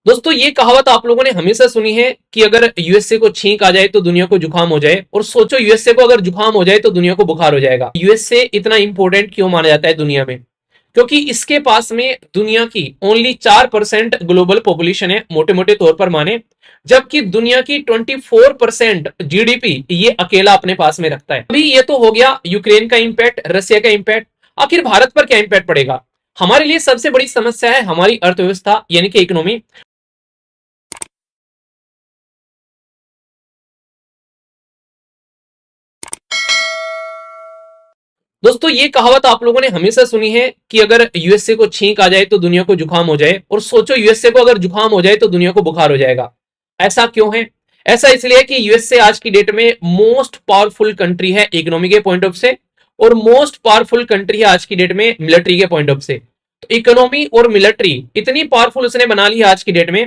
दोस्तों ये कहावत आप लोगों ने हमेशा सुनी है कि अगर यूएसए को छींक आ जाए तो दुनिया को जुकाम हो जाए, और सोचो यूएसए को अगर जुकाम हो जाए तो दुनिया को बुखार हो जाएगा। यूएसए इतना इंपॉर्टेंट क्यों माना जाता है दुनिया में? क्योंकि इसके पास में दुनिया की ओनली 4% ग्लोबल पॉपुलेशन है, मोटे मोटे तौर पर माने, जबकि दुनिया की 24% जीडीपी ये अकेला अपने पास में रखता है। अभी ये तो हो गया यूक्रेन का इंपैक्ट, रशिया का इंपैक्ट। आखिर भारत पर क्या इंपैक्ट पड़ेगा? हमारे लिए सबसे बड़ी समस्या है हमारी अर्थव्यवस्था यानी कि इकोनॉमी। दोस्तों ये कहावत आप लोगों ने हमेशा सुनी है कि अगर यूएसए को छींक आ जाए तो दुनिया को जुकाम हो जाए, और सोचो यूएसए को अगर जुकाम हो जाए तो दुनिया को बुखार हो जाएगा। ऐसा क्यों है? ऐसा इसलिए कि यूएसए आज की डेट में मोस्ट पावरफुल कंट्री है इकोनॉमी के पॉइंट ऑफ से, और मोस्ट पावरफुल कंट्री है आज की डेट में मिलिट्री के पॉइंट ऑफ से। तो इकोनॉमी और मिलिट्री इतनी पावरफुल उसने बना ली है आज की डेट में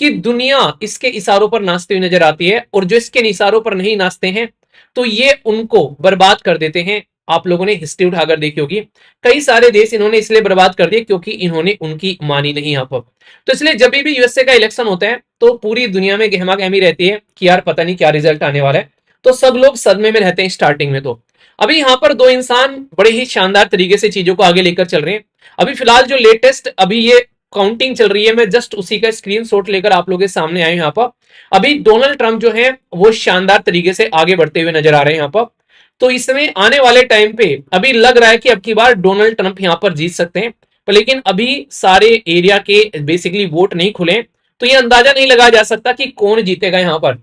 कि दुनिया इसके इशारों पर नाचती हुई नजर आती है, और जो इसके इशारों पर नहीं नाचते हैं तो ये उनको बर्बाद कर देते हैं। आप लोगों ने हिस्ट्री उठाकर देखी होगी, कई सारे देश इन्होंने इसलिए बर्बाद कर दिए क्योंकि इन्होंने उनकी मानी नहीं यहाँ पर। तो इसलिए जब भी यूएसए का इलेक्शन होता है तो पूरी दुनिया में गहमा गहमी रहती है कि यार पता नहीं क्या रिजल्ट आने वाला है। तो सब लोग सदमे में रहते हैं स्टार्टिंग में। तो अभी यहाँ पर दो इंसान बड़े ही शानदार तरीके से चीजों को आगे लेकर चल रहे हैं। अभी फिलहाल जो लेटेस्ट अभी ये काउंटिंग चल रही है, मैं जस्ट उसी का स्क्रीनशॉट लेकर आप लोगों के सामने आए यहाँ पर। अभी डोनाल्ड ट्रंप जो है वो शानदार तरीके से आगे बढ़ते हुए नजर आ रहे हैं यहाँ पर। तो इसमें आने वाले टाइम पे अभी लग रहा है कि अब की बार डोनाल्ड ट्रंप यहां पर जीत सकते हैं, पर लेकिन अभी सारे एरिया के बेसिकली वोट नहीं खुले, तो ये अंदाजा नहीं लगाया जा सकता कि कौन जीतेगा यहां पर।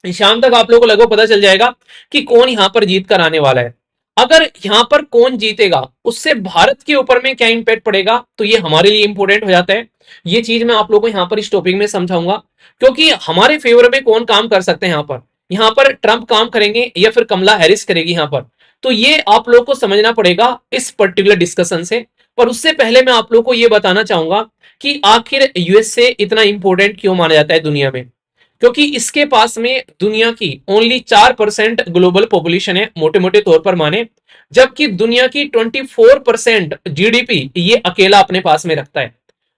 शाम तक आप लोगों को लगभग पता चल जाएगा कि कौन यहां पर जीत कर आने वाला है। अगर यहां पर कौन जीतेगा उससे भारत के ऊपर में क्या इंपैक्ट पड़ेगा, तो ये हमारे लिए इंपॉर्टेंट हो जाता है। ये चीज मैं आप लोगों को यहां पर इस टॉपिक में समझाऊंगा, क्योंकि हमारे फेवर में कौन काम कर सकते हैं यहाँ पर ट्रंप काम करेंगे या फिर कमला हैरिस करेगी यहाँ पर। तो ये आप लोगों को समझना पड़ेगा इस पर्टिकुलर डिस्कशन से। पर उससे पहले मैं आप लोगों को ये बताना चाहूंगा कि आखिर यूएसए इतना इंपॉर्टेंट क्यों माना जाता है दुनिया में। क्योंकि इसके पास में दुनिया की ओनली 4% ग्लोबल पॉपुलेशन है, मोटे मोटे तौर पर माने, जबकि दुनिया की 24% जीडीपी ये अकेला अपने पास में रखता है।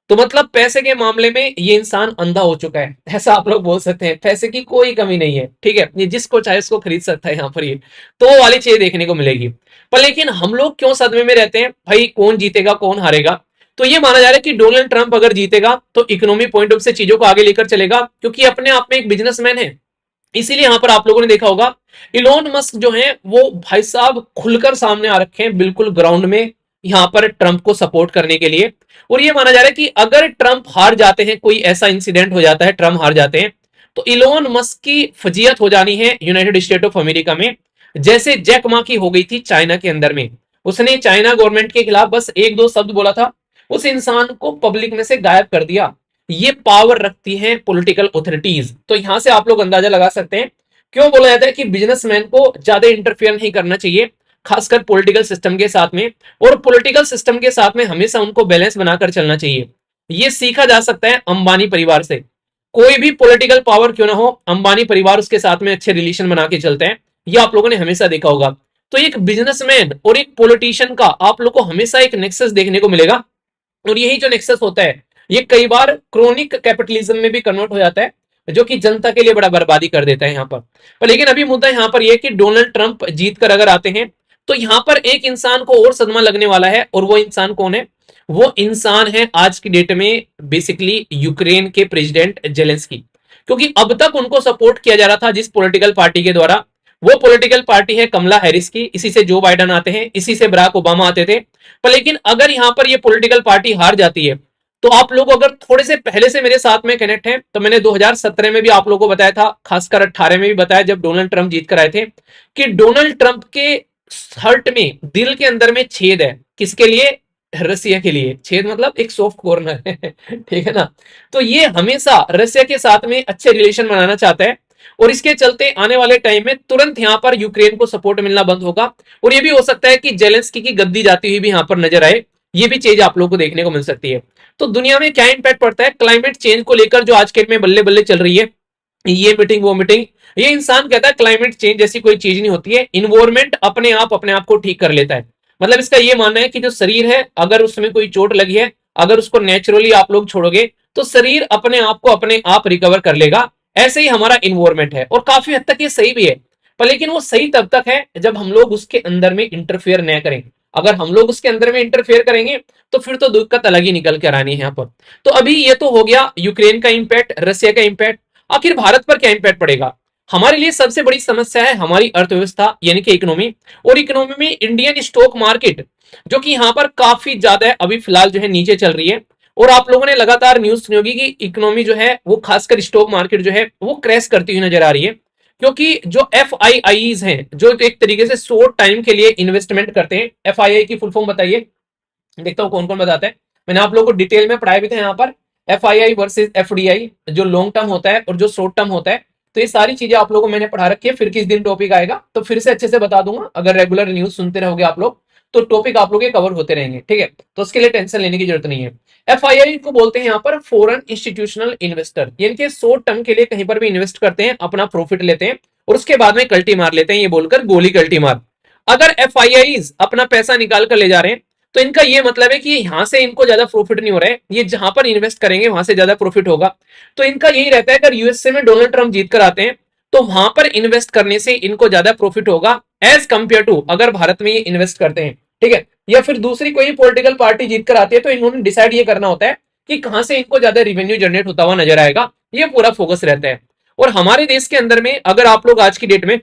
तो मतलब पैसे के मामले में ये इंसान अंधा हो चुका है, ऐसा आप लोग बोल सकते हैं। पैसे की कोई कमी नहीं है, ठीक है, ये जिसको चाहे उसको खरीद सकता है यहाँ पर। ये तो वो वाली चीज देखने को मिलेगी। पर लेकिन हम लोग क्यों सदमे में रहते हैं भाई, कौन जीतेगा कौन हारेगा? तो ये माना जा रहा है कि डोनाल्ड ट्रंप अगर जीतेगा तो इकोनॉमी पॉइंट ऑफ से चीजों को आगे लेकर चलेगा, क्योंकि अपने आप में एक बिजनेसमैन है। इसीलिए यहां पर आप लोगों ने देखा होगा इलोन मस्क जो है वो भाई साहब खुलकर सामने आ रखे हैं बिल्कुल ग्राउंड में, यहां पर ट्रंप को सपोर्ट करने के लिए। और ये माना जा रहा है कि अगर ट्रंप हार जाते हैं, कोई ऐसा इंसिडेंट हो जाता है ट्रंप हार जाते हैं, तो इलोन मस्क की फजीयत हो जानी है यूनाइटेड स्टेट ऑफ अमेरिका में, जैसे जैक मा की हो गई थी चाइना के अंदर में। उसने चाइना गवर्नमेंट के खिलाफ बस एक दो शब्द बोला था, उस इंसान को पब्लिक में से गायब कर दिया। ये पावर रखती है पॉलिटिकल ऑथोरिटीज। तो यहां से आप लोग अंदाजा लगा सकते हैं क्यों बोला जाता है कि बिजनेसमैन को ज्यादा इंटरफेयर नहीं करना चाहिए, खासकर पॉलिटिकल सिस्टम के साथ में। और पॉलिटिकल सिस्टम के साथ में हमेशा उनको बैलेंस बनाकर चलना चाहिए। ये सीखा जा सकता है अंबानी परिवार से। कोई भी पॉलिटिकल पावर क्यों ना हो, अंबानी परिवार उसके साथ में अच्छे रिलेशन बना के चलते हैं, ये आप लोगों ने हमेशा देखा होगा। तो एक बिजनेसमैन और एक पॉलिटिशियन का आप लोग को हमेशा एक नेक्सस देखने को मिलेगा, और यही जो नेक्सस होता है ये कई बार क्रोनिक कैपिटलिज्म में भी कन्वर्ट हो जाता है, जो कि जनता के लिए बड़ा बर्बादी कर देता है यहाँ पर लेकिन अभी मुद्दा यहाँ पर यह कि डोनाल्ड ट्रंप जीत कर अगर आते हैं तो यहाँ पर एक इंसान को और सदमा लगने वाला है, और वो इंसान कौन है? वो इंसान है आज की डेट में बेसिकली यूक्रेन के प्रेसिडेंट जेलेंस्की। क्योंकि अब तक उनको सपोर्ट किया जा रहा था जिस पॉलिटिकल पार्टी के द्वारा, वो पॉलिटिकल पार्टी है कमला हैरिस की। इसी से जो बाइडन आते हैं, इसी से बराक ओबामा आते थे। पर लेकिन अगर यहां पर ये पॉलिटिकल पार्टी हार जाती है, तो आप लोग अगर थोड़े से पहले से मेरे साथ में कनेक्ट हैं तो मैंने 2017 में भी आप लोगों को बताया था, खासकर 18 में भी बताया जब डोनाल्ड ट्रंप जीत कर आए थे, कि डोनाल्ड ट्रंप के हर्ट में, दिल के अंदर में छेद है। किसके लिए? रसिया के लिए। छेद मतलब एक सॉफ्ट कॉर्नर है ठीक है ना। तो ये हमेशा रसिया के साथ में अच्छे रिलेशन बनाना चाहता है, और इसके चलते आने वाले टाइम में तुरंत यहां पर यूक्रेन को सपोर्ट मिलना बंद होगा। और ये भी हो सकता है कि जेलेंस्की की गद्दी जाती हुई भी यहां पर नजर आए। ये भी चीज आप लोगों को देखने को मिल सकती है। तो दुनिया में क्या इंपैक्ट पड़ता है क्लाइमेट चेंज को लेकर, जो आज के में बल्ले बल्ले चल रही है, ये मीटिंग वो मीटिंग। ये इंसान कहता है क्लाइमेट चेंज जैसी कोई चीज नहीं होती है, इन्वायरमेंट अपने आप को ठीक कर लेता है। मतलब इसका ये मानना है कि जो शरीर है, अगर उसमें कोई चोट लगी है, अगर उसको नेचुरली आप लोग छोड़ोगे तो शरीर अपने आप को अपने आप रिकवर कर लेगा। ऐसे ही हमारा इन्वायरमेंट है, और काफी हद तक ये सही भी है, पर लेकिन वो सही तब तक है जब हम लोग उसके अंदर में इंटरफेयर न करें। अगर हम लोग उसके अंदर में इंटरफेयर करेंगे तो फिर तो दिक्कत अलग ही निकल कर आनी है यहाँ पर। तो अभी ये तो हो गया यूक्रेन का इंपैक्ट, रशिया का इंपैक्ट। आखिर भारत पर क्या इंपैक्ट पड़ेगा? हमारे लिए सबसे बड़ी समस्या है हमारी अर्थव्यवस्था यानी कि इकोनॉमी, और इकोनॉमी में इंडियन स्टॉक मार्केट, जो कि यहाँ पर काफी ज्यादा अभी फिलहाल जो है नीचे चल रही है। और आप लोगों ने लगातार न्यूज सुनी होगी कि इकोनॉमी जो है वो खासकर स्टॉक मार्केट जो है वो क्रैश करती हुई नजर आ रही है। क्योंकि जो एफ आई आईज हैं, जो एक तरीके से शॉर्ट टाइम के लिए इन्वेस्टमेंट करते हैं, एफ आई आई की फुल फॉर्म बताइए, देखता हूँ कौन कौन बताता है। मैंने आप लोगों को डिटेल में पढ़ाया भी था यहाँ पर, F I I versus F D I, जो लॉन्ग टर्म होता है और जो शॉर्ट टर्म होता है। तो ये सारी चीजें आप लोगों को मैंने पढ़ा रखी है, फिर किस दिन टॉपिक आएगा तो फिर से अच्छे से बता दूंगा। अगर रेगुलर न्यूज सुनते रहोगे आप लोग तो टॉपिक आप लोग के कवर होते रहेंगे, ठीक है। तो उसके लिए टेंशन लेने की जरूरत नहीं है। एफ आई आई को बोलते हैं यहाँ पर फॉरेन इंस्टीट्यूशनल इन्वेस्टर, यानी कि शॉर्ट टर्म के लिए कहीं पर भी इन्वेस्ट करते हैं, अपना प्रॉफिट लेते हैं और उसके बाद में कल्टी मार लेते हैं, ये बोलकर गोली कल्टी मार। अगर एफ आई आई अपना पैसा निकाल कर ले जा रहे हैं तो इनका ये मतलब है कि यहां से इनको ज्यादा प्रॉफिट नहीं हो रहा है, ये जहां पर इन्वेस्ट करेंगे वहां से ज्यादा प्रॉफिट होगा। तो इनका यही रहता है, अगर यूएसए में डोनाल्ड ट्रंप जीत कर आते हैं तो वहां पर इन्वेस्ट करने से इनको ज्यादा प्रॉफिट होगा एज कंपेयर टू अगर भारत में ये इन्वेस्ट करते हैं, ठीक है। या फिर दूसरी कोई पॉलिटिकल पार्टी जीत कर आती है तो इन्होंने डिसाइड ये करना होता है कि कहां से इनको ज्यादा रेवेन्यू जनरेट होता हुआ नजर आएगा, ये पूरा फोकस रहता है। और हमारे देश के अंदर में अगर आप लोग आज की डेट में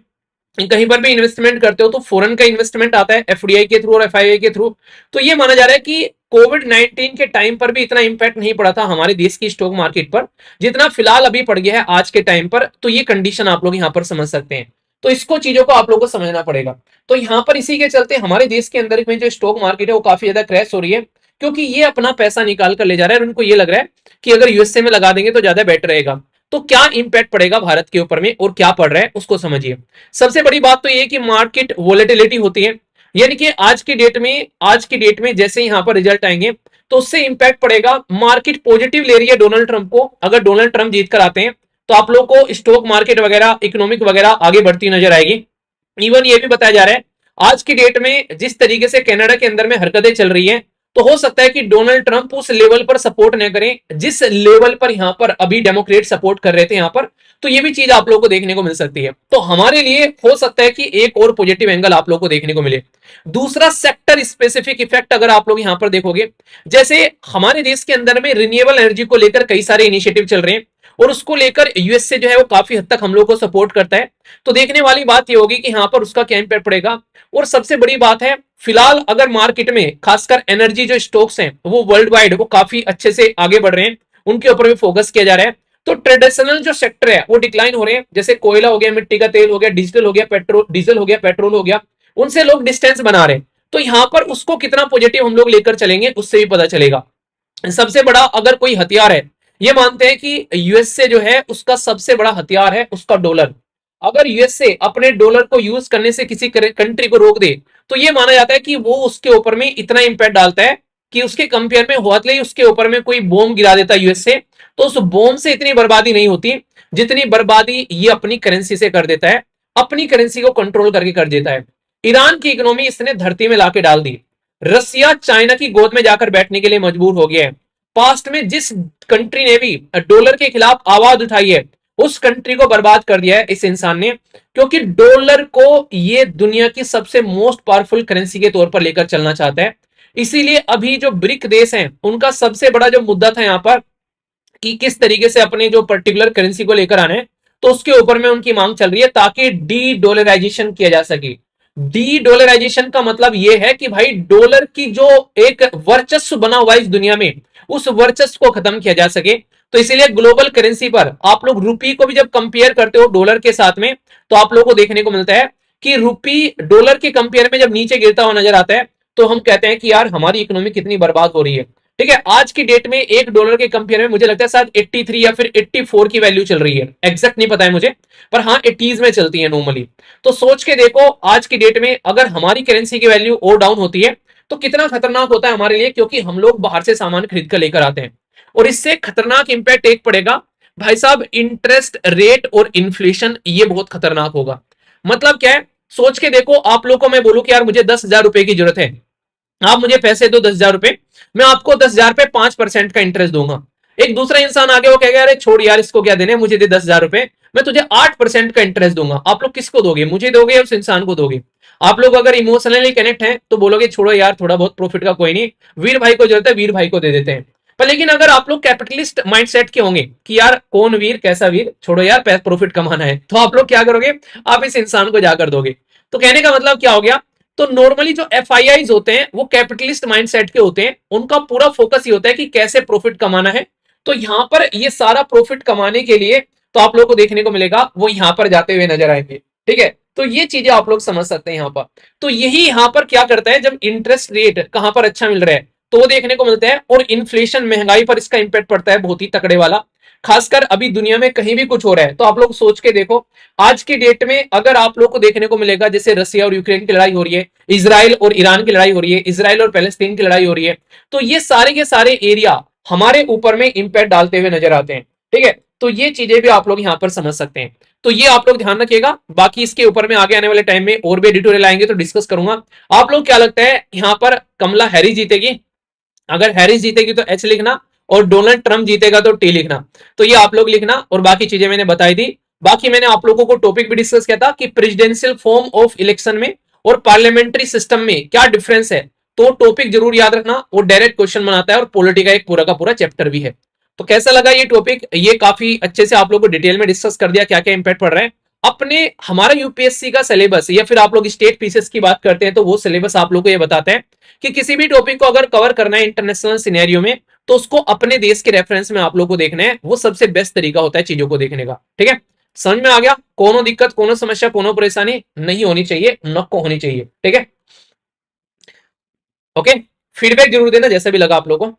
कहीं पर भी इन्वेस्टमेंट करते हो तो फॉरेन का इन्वेस्टमेंट आता है एफडीआई के थ्रू और एफआईआई के थ्रू। तो ये माना जा रहा है कि कोविड 19 के टाइम पर भी इतना इंपैक्ट नहीं पड़ा था हमारे देश की स्टॉक मार्केट पर जितना फिलहाल अभी पड़ गया है आज के टाइम पर। तो ये कंडीशन आप लोग यहाँ पर समझ सकते हैं। तो इसको चीजों को आप लोग को समझना पड़ेगा। तो यहाँ पर इसी के चलते हमारे देश के अंदर में जो स्टॉक मार्केट है वो काफी ज्यादा क्रैश हो रही है, क्योंकि ये अपना पैसा निकाल कर ले जा रहा है और उनको ये लग रहा है कि अगर यूएसए में लगा देंगे तो ज्यादा बेटर रहेगा। तो क्या इंपैक्ट पड़ेगा भारत के ऊपर में और क्या पड़ रहा है उसको समझिए। सबसे बड़ी बात तो ये कि मार्केट वोलेटिलिटी होती है, यानी कि आज की डेट में जैसे यहां पर रिजल्ट आएंगे तो उससे इंपैक्ट पड़ेगा। मार्केट पॉजिटिव ले रही है डोनाल्ड ट्रंप को, अगर डोनाल्ड ट्रंप जीत कर आते हैं तो आप लोग को स्टॉक मार्केट वगैरह इकोनॉमिक वगैरह आगे बढ़ती नजर आएगी। इवन ये भी बताया जा रहा है आज की डेट में जिस तरीके से कनाडा के अंदर में हरकतें चल रही हैं तो हो सकता है कि डोनाल्ड ट्रंप उस लेवल पर सपोर्ट न करें जिस लेवल पर यहां पर अभी डेमोक्रेट सपोर्ट कर रहे थे यहां पर। तो ये भी चीज आप लोगों को देखने को मिल सकती है। तो हमारे लिए हो सकता है कि एक और पॉजिटिव एंगल आप लोगों को देखने को मिले। दूसरा सेक्टर स्पेसिफिक इफेक्ट अगर आप लोग यहां पर देखोगे, जैसे हमारे देश के अंदर में रिन्यूएबल एनर्जी को लेकर कई सारे इनिशिएटिव चल रहे हैं और उसको लेकर यूएसए जो है वो काफी हद तक हम लोग को सपोर्ट करता है। तो देखने वाली बात ये होगी कि यहां पर उसका क्या इंपैक्ट पड़ेगा। और सबसे बड़ी बात है फिलहाल अगर मार्केट में खासकर एनर्जी जो स्टॉक्स हैं वो वर्ल्ड वाइड वो काफी अच्छे से आगे बढ़ रहे हैं, उनके ऊपर भी फोकस किया जा रहा है। तो ट्रेडिशनल जो सेक्टर है वो डिक्लाइन हो रहे हैं, जैसे कोयला हो गया, मिट्टी का तेल हो गया, डिजिटल हो गया, पेट्रोल डीजल हो गया, पेट्रोल हो गया, उनसे लोग डिस्टेंस बना रहे हैं। तो यहां पर उसको कितना पॉजिटिव हम लोग लेकर चलेंगे उससे भी पता चलेगा। सबसे बड़ा अगर कोई हथियार है, ये मानते हैं कि यूएसए जो है उसका सबसे बड़ा हथियार है उसका डॉलर। अगर यूएसए अपने डॉलर को यूज करने से किसी कंट्री को रोक दे तो ये माना जाता है कि वो उसके ऊपर में इतना इंपैक्ट डालता है कि उसके कंपेयर में हुआ उसके ऊपर में कोई बॉम्ब गिरा देता है यूएसए तो उस बॉम्ब से इतनी बर्बादी नहीं होती जितनी बर्बादी ये अपनी करेंसी से कर देता है, अपनी करेंसी को कंट्रोल करके कर देता है। ईरान की इकोनॉमी इसने धरती में लाके डाल दी। रसिया चाइना की गोद में जाकर बैठने के लिए मजबूर हो गया है। पास्ट में जिस कंट्री ने भी डॉलर के खिलाफ आवाज उठाई है उस कंट्री को बर्बाद कर दिया है इस इंसान ने, क्योंकि डॉलर को ये दुनिया की सबसे मोस्ट पावरफुल करेंसी के तौर पर लेकर चलना चाहता है। इसीलिए अभी जो ब्रिक देश हैं उनका सबसे बड़ा जो मुद्दा था यहां पर कि किस तरीके से अपने जो पर्टिकुलर करेंसी को लेकर आने, तो उसके ऊपर में उनकी मांग चल रही है ताकि डी डॉलराइजेशन किया जा सके। डी डॉलराइजेशन का मतलब यह है कि भाई डॉलर की जो एक वर्चस्व बना हुआ है इस दुनिया में उस वर्चस्व को खत्म किया जा सके। तो इसीलिए ग्लोबल करेंसी पर आप लोग रुपी को भी जब कंपेयर करते हो डॉलर के साथ में तो आप लोगों को देखने को मिलता है कि रुपी डॉलर के कंपेयर में जब नीचे गिरता हुआ नजर आता है तो हम कहते हैं कि यार हमारी इकोनॉमी कितनी बर्बाद हो रही है। ठीक है, आज की डेट में एक डॉलर के कंपेयर में मुझे लगता है शायद 83 या फिर 84 की वैल्यू चल रही है, एग्जैक्ट नहीं पता है मुझे, पर हाँ 80s में चलती है नॉर्मली। तो सोच के देखो आज की डेट में अगर हमारी करेंसी की वैल्यू और डाउन होती है तो कितना खतरनाक होता है हमारे लिए, क्योंकि हम लोग बाहर से सामान खरीद कर लेकर आते हैं। और इससे खतरनाक इंपैक्ट एक पड़ेगा भाई साहब, इंटरेस्ट रेट और इन्फ्लेशन, ये बहुत खतरनाक होगा। मतलब क्या है, सोच के देखो, आप लोग को मैं बोलूं कि यार मुझे 10,000 रुपए की जरूरत है, आप मुझे पैसे दो 10,000 रुपए, मैं आपको 10,000 पे 5% का इंटरेस्ट दूंगा। एक दूसरा इंसान आगे वो कहेगा अरे छोड़ यार इसको क्या देने, मुझे दे 10,000 रुपए, मैं तुझे 8% का इंटरेस्ट दूंगा। आप लोग किसको दोगे, मुझे दोगे या उस इंसान को दोगे? आप लोग अगर इमोशनली कनेक्ट हैं तो बोलोगे छोड़ो यार थोड़ा बहुत प्रॉफिट का कोई नहीं, वीर भाई को जरूरत है वीर भाई को दे देते हैं। पर लेकिन अगर आप लोग कैपिटलिस्ट माइंडसेट के होंगे कि यार कौन वीर कैसा वीर, छोड़ो यार प्रॉफिट कमाना है, तो आप लोग क्या करोगे, आप इस इंसान को जाकर दोगे। तो कहने का मतलब क्या हो गया, तो नॉर्मली जो एफ होते हैं वो कैपिटलिस्ट माइंडसेट के होते हैं, उनका पूरा फोकस ये होता है कि कैसे प्रॉफिट कमाना है। तो यहां पर ये सारा प्रॉफिट कमाने के लिए तो आप लोग को देखने को मिलेगा वो यहां पर जाते हुए नजर आएंगे। ठीक है, तो ये चीजें आप लोग समझ सकते हैं यहां पर। तो यही यहां पर क्या करता है, जब इंटरेस्ट रेट कहां पर अच्छा मिल रहा है तो वो देखने को मिलता है, और इन्फ्लेशन महंगाई पर इसका इंपैक्ट पड़ता है बहुत ही तकड़े वाला। खासकर अभी दुनिया में कहीं भी कुछ हो रहा है तो आप लोग सोच के देखो, आज की डेट में अगर आप लोग को देखने को मिलेगा जैसे रसिया और यूक्रेन की लड़ाई हो रही है, इसराइल और ईरान की लड़ाई हो रही है, इसराइल और पैलेस्तीन की लड़ाई हो रही है, तो ये सारे के सारे एरिया हमारे ऊपर में इंपैक्ट डालते हुए नजर आते हैं। ठीक है, तो ये चीजें भी आप लोग यहां पर समझ सकते हैं। तो ये आप लोग ध्यान रखिएगा, बाकी इसके ऊपर में आगे आने वाले टाइम में और भी एडिटोरियल आएंगे तो डिस्कस करूंगा। आप लोग क्या लगता है यहां पर कमला हैरिस जीतेगी? अगर हैरिस जीतेगी तो एच लिखना, और डोनाल्ड ट्रंप जीतेगा तो टी लिखना। तो ये आप लोग लिखना, और बाकी चीजें मैंने बताई दी। बाकी मैंने आप लोगों को टॉपिक भी डिस्कस किया था कि प्रेसिडेंशियल फॉर्म ऑफ इलेक्शन में और पार्लियामेंट्री सिस्टम में क्या डिफरेंस है, तो टॉपिक जरूर याद रखना, वो डायरेक्ट क्वेश्चन बनाता है और पॉलिटी का एक पूरा का पूरा चैप्टर भी है। तो कैसा लगा ये टॉपिक, ये काफी अच्छे से आप लोग को डिटेल में डिस्कस कर दिया क्या क्या इंपैक्ट पड़ रहा है अपने। हमारा यूपीएससी का सिलेबस, या फिर आप लोग स्टेट पीसेस की बात करते हैं तो वो सिलेबस आप लोग को ये बताता है कि किसी भी टॉपिक को अगर कवर करना है इंटरनेशनल सिनेरियो में तो उसको अपने देश के रेफरेंस में आप लोग को देखना है, वो सबसे बेस्ट तरीका होता है चीजों को देखने का। ठीक है, समझ में आ गया? कोनो दिक्कत कोनो समस्या कोनो परेशानी नहीं होनी चाहिए, नको होनी चाहिए। ठीक है, ओके, फीडबैक जरूर देना जैसा भी लगा आप लोगों को।